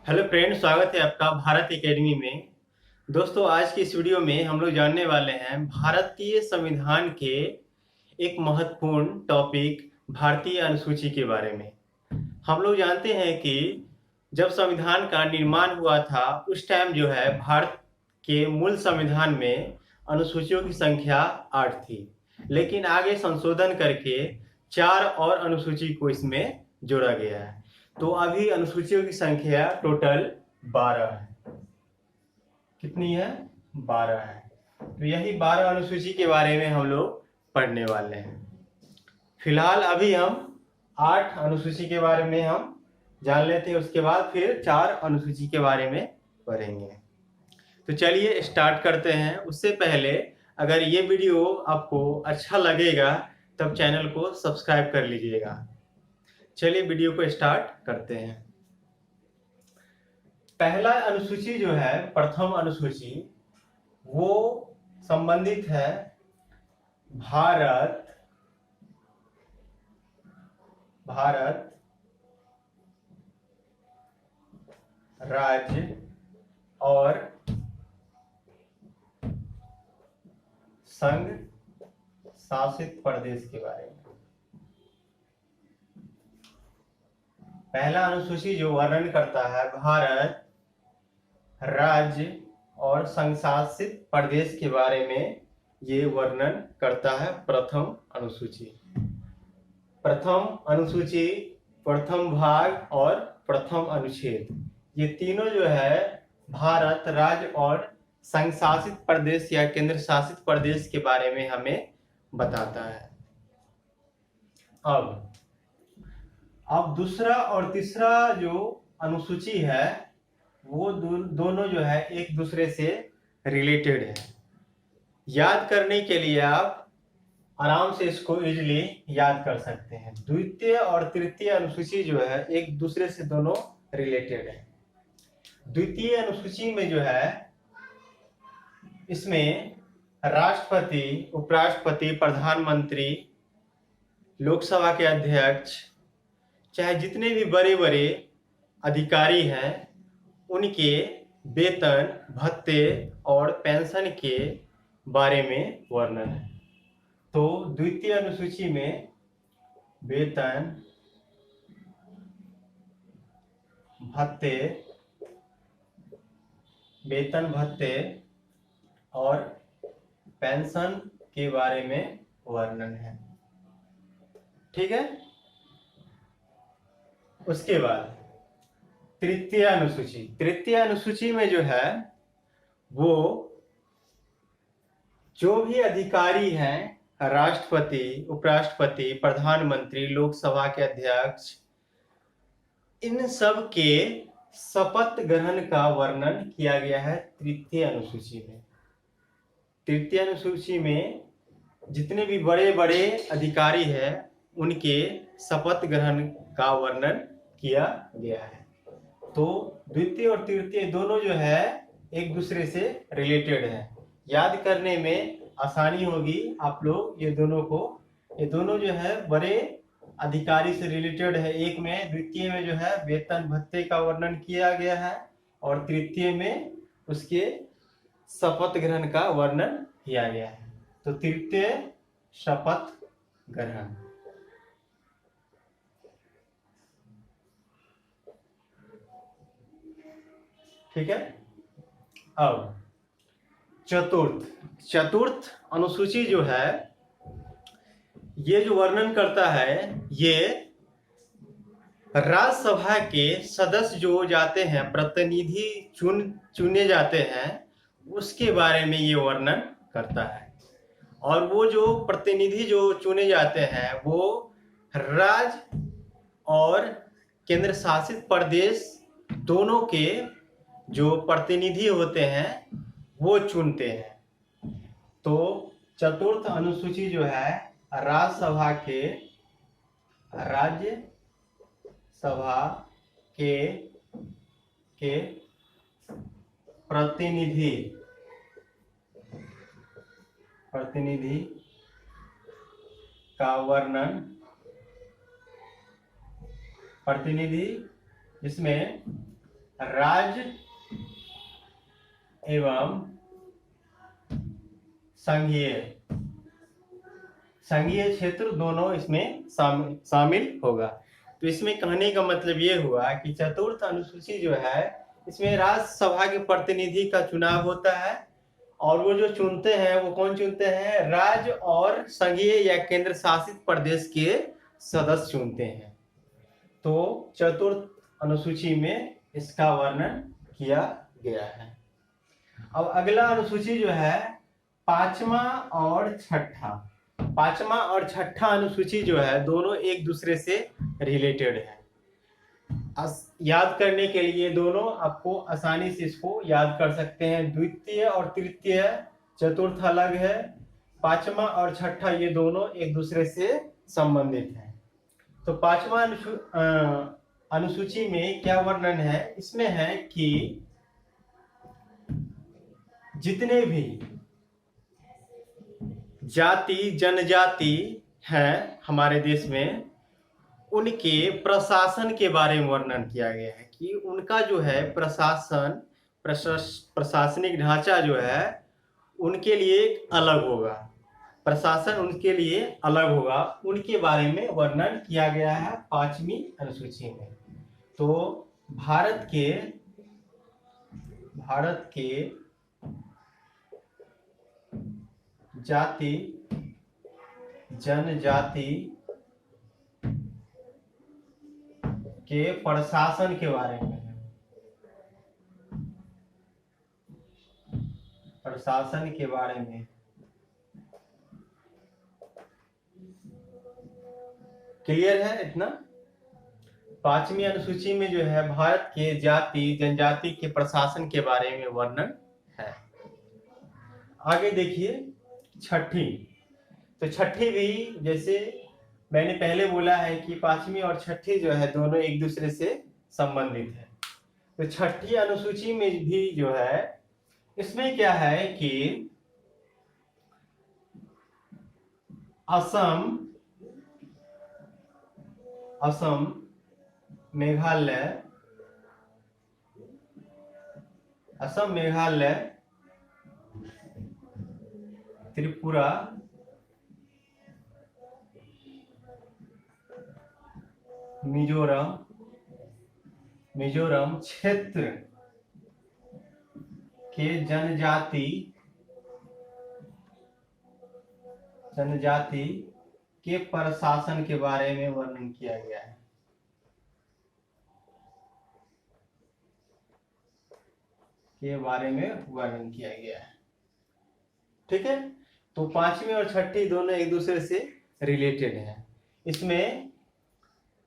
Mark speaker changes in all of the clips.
Speaker 1: Hello friend, स्वागत है आपका भारत एकेडमी में। दोस्तों, आज की इस वीडियो में हम लोग जानने वाले हैं भारतीय संविधान के एक महत्वपूर्ण टॉपिक भारतीय अनुसूची के बारे में। हम लोग जानते हैं कि जब संविधान का निर्माण हुआ था उस टाइम जो है भारत के मूल संविधान में अनुसूचियों की संख्या 8 थी, लेकिन आगे संशोधन करके 4 और अनुसूची को इसमें जोड़ा गया है। तो अभी अनुसूचियों की संख्या टोटल 12 है। कितनी है? 12 है। तो यही 12 अनुसूची के बारे में हम लोग पढ़ने वाले हैं। फिलहाल अभी हम 8 अनुसूची के बारे में हम जान लेते हैं, उसके बाद फिर 4 अनुसूची के बारे में पढ़ेंगे। तो चलिए स्टार्ट करते हैं। उससे पहले अगर ये वीडियो आपको अच्छा लगेगा तब चैनल को सब्सक्राइब कर लीजिएगा। चलिए वीडियो को स्टार्ट करते हैं। पहला अनुसूची जो है, प्रथम अनुसूची, वो संबंधित है भारत राज्य और संघ शासित प्रदेश के बारे में। पहला अनुसूची जो वर्णन करता है भारत राज्य और संघ शासित प्रदेश के बारे में, ये वर्णन करता है प्रथम अनुसूची। प्रथम अनुसूची, प्रथम भाग और प्रथम अनुच्छेद, ये तीनों जो है भारत राज्य और संघ शासित प्रदेश या केंद्र शासित प्रदेश के बारे में हमें बताता है। अब दूसरा और तीसरा जो अनुसूची है वो दोनों जो है एक दूसरे से रिलेटेड है। याद करने के लिए आप आराम से इसको इजीली याद कर सकते हैं। द्वितीय और तृतीय अनुसूची जो है एक दूसरे से दोनों रिलेटेड है। द्वितीय अनुसूची में जो है इसमें राष्ट्रपति, उपराष्ट्रपति, प्रधानमंत्री, लोकसभा के अध्यक्ष, चाहे जितने भी बड़े बड़े अधिकारी हैं उनके वेतन, भत्ते और पेंशन के बारे में वर्णन है। तो द्वितीय अनुसूची में वेतन, भत्ते और पेंशन के बारे में वर्णन है। ठीक है। उसके बाद तृतीय अनुसूची में जो है वो जो भी अधिकारी हैं, राष्ट्रपति, उपराष्ट्रपति, प्रधानमंत्री, लोकसभा के अध्यक्ष, इन सब के शपथ ग्रहण का वर्णन किया गया है तृतीय अनुसूची में। तृतीय अनुसूची में जितने भी बड़े बड़े अधिकारी हैं उनके शपथ ग्रहण का वर्णन किया गया है। तो द्वितीय और तृतीय दोनों जो है एक दूसरे से रिलेटेड है। याद करने में आसानी होगी आप लोग ये दोनों जो है बड़े अधिकारी से रिलेटेड है। एक में, द्वितीय में जो है वेतन भत्ते का वर्णन किया गया है और तृतीय में उसके शपथ ग्रहण का वर्णन किया गया है। तो तृतीय शपथ ग्रहण। ठीक है। अब चतुर्थ अनुसूची जो है ये जो वर्णन करता है, ये राज्यसभा के सदस्य जो जाते हैं, प्रतिनिधि चुने जाते हैं, उसके बारे में ये वर्णन करता है। और वो जो प्रतिनिधि जो चुने जाते हैं वो राज्य और केंद्र शासित प्रदेश दोनों के जो प्रतिनिधि होते हैं वो चुनते हैं। तो चतुर्थ अनुसूची जो है राज्यसभा के प्रतिनिधि का वर्णन, प्रतिनिधि जिसमें राज्य एवं संघीय संघीय क्षेत्र दोनों इसमें शामिल होगा। तो इसमें कहने का मतलब ये हुआ कि चतुर्थ अनुसूची जो है इसमें राज्यसभा के प्रतिनिधि का चुनाव होता है, और वो जो चुनते हैं वो कौन चुनते हैं, राज्य और संघीय या केंद्र शासित प्रदेश के सदस्य चुनते हैं। तो चतुर्थ अनुसूची में इसका वर्णन किया गया है। अब अगला अनुसूची जो है पांचवा और छठा। पांचवा और छठा अनुसूची जो है दोनों एक दूसरे से रिलेटेड है। याद करने के लिए दोनों आपको आसानी से इसको याद कर सकते हैं। द्वितीय और तृतीय, चतुर्थ अलग है, पांचवा और छठा ये दोनों एक दूसरे से संबंधित हैं। तो पांचवा अनुसूची में क्या वर्णन है, इसमें है कि जितने भी जाति जनजाति हैं हमारे देश में उनके प्रशासन के बारे में वर्णन किया गया है कि उनका जो है प्रशासनिक ढांचा जो है उनके लिए अलग होगा, प्रशासन उनके लिए अलग होगा, उनके बारे में वर्णन किया गया है पांचवी अनुसूची में। तो भारत के जाति जनजाति के प्रशासन के बारे में है, प्रशासन के बारे में क्लियर है इतना। पांचवी अनुसूची में जो है भारत के जाति जनजाति के प्रशासन के बारे में वर्णन है। आगे देखिए छठी। तो छठी भी जैसे मैंने पहले बोला है कि पांचवी और छठी जो है दोनों एक दूसरे से संबंधित है। तो छठी अनुसूची में भी जो है इसमें क्या है कि असम मेघालय त्रिपुरा मिजोरम क्षेत्र के जनजाति के प्रशासन के बारे में वर्णन किया गया है। ठीक है। तो पांचवी और छठी दोनों एक दूसरे से रिलेटेड हैं।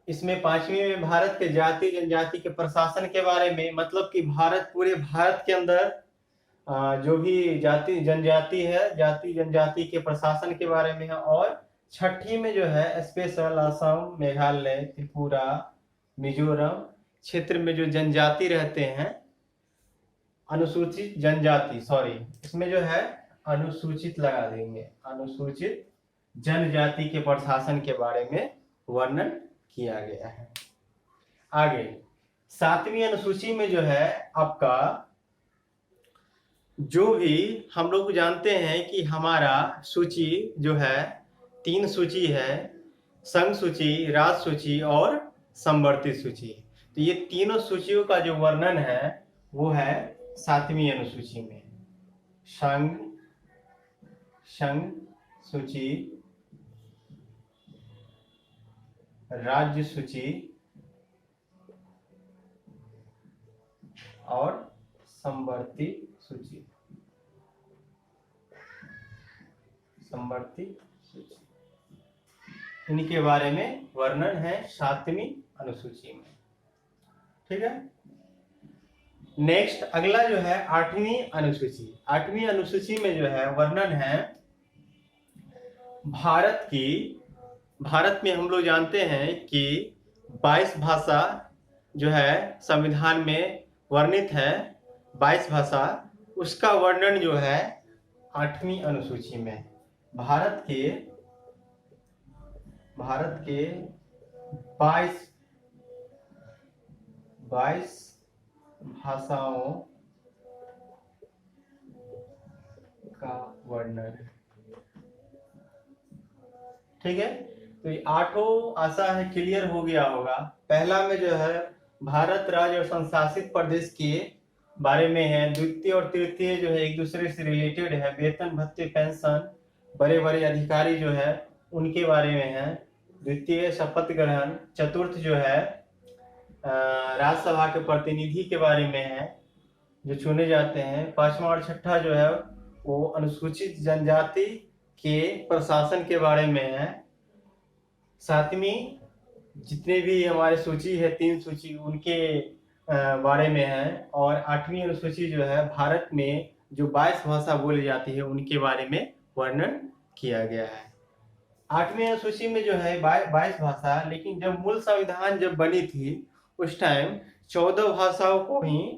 Speaker 1: इसमें पांचवी में भारत के जाति जनजाति के प्रशासन के बारे में, मतलब कि पूरे भारत के अंदर जो भी जाति जनजाति है, जाति जनजाति के प्रशासन के बारे में है। और छठी में जो है स्पेशल असम मेघालय त्रिपुरा मिजोरम क्षेत्र में जो जनजाति रहते हैं, अनुसूचित जनजाति, इसमें जो है अनुसूचित लगा देंगे, अनुसूचित जनजाति के प्रशासन के बारे में वर्णन किया गया है। आगे सातवीं अनुसूची में जो है आपका जो भी हम लोग जानते हैं कि हमारा सूची जो है 3 सूची है, संघ सूची, राज सूची और समवर्ती सूची। तो ये तीनों सूचियों का जो वर्णन है वो है सातवीं अनुसूची में। संघ सूची, राज्य सूची और समवर्ती सूची। इनके बारे में वर्णन है सातवीं अनुसूची में। ठीक है। नेक्स्ट अगला जो है आठवीं अनुसूची। आठवीं अनुसूची में जो है वर्णन है भारत में हम लोग जानते हैं कि 22 भाषा जो है संविधान में वर्णित है, 22 भाषा, उसका वर्णन जो है आठवीं अनुसूची में भारत के 22 भाषाओं का वर्णन। ठीक है, तो ये आठों आशा है क्लियर हो गया होगा। पहला में जो है भारत राज्य और संशासित प्रदेश के बारे में है। द्वितीय और तृतीय जो है एक दूसरे से रिलेटेड है। वेतन भत्ते पेंशन बड़े बड़े अधिकारी जो है उनके बारे में है। द्वितीय शपथ ग्रहण। चतुर्थ जो है राज्यसभा के प्रतिनिधि के बारे में है जो चुने जाते हैं। पांचवा और छठा जो है वो अनुसूचित जनजाति के प्रशासन के बारे में है। सातवीं जितने भी हमारे सूची है 3 सूची उनके बारे में है। और आठवीं अनुसूची जो है भारत में जो 22 भाषा बोली जाती है उनके बारे में वर्णन किया गया है। आठवीं अनुसूची में जो है 22 भाषा, लेकिन जब मूल संविधान जब बनी थी उस टाइम 14 भाषाओं को ही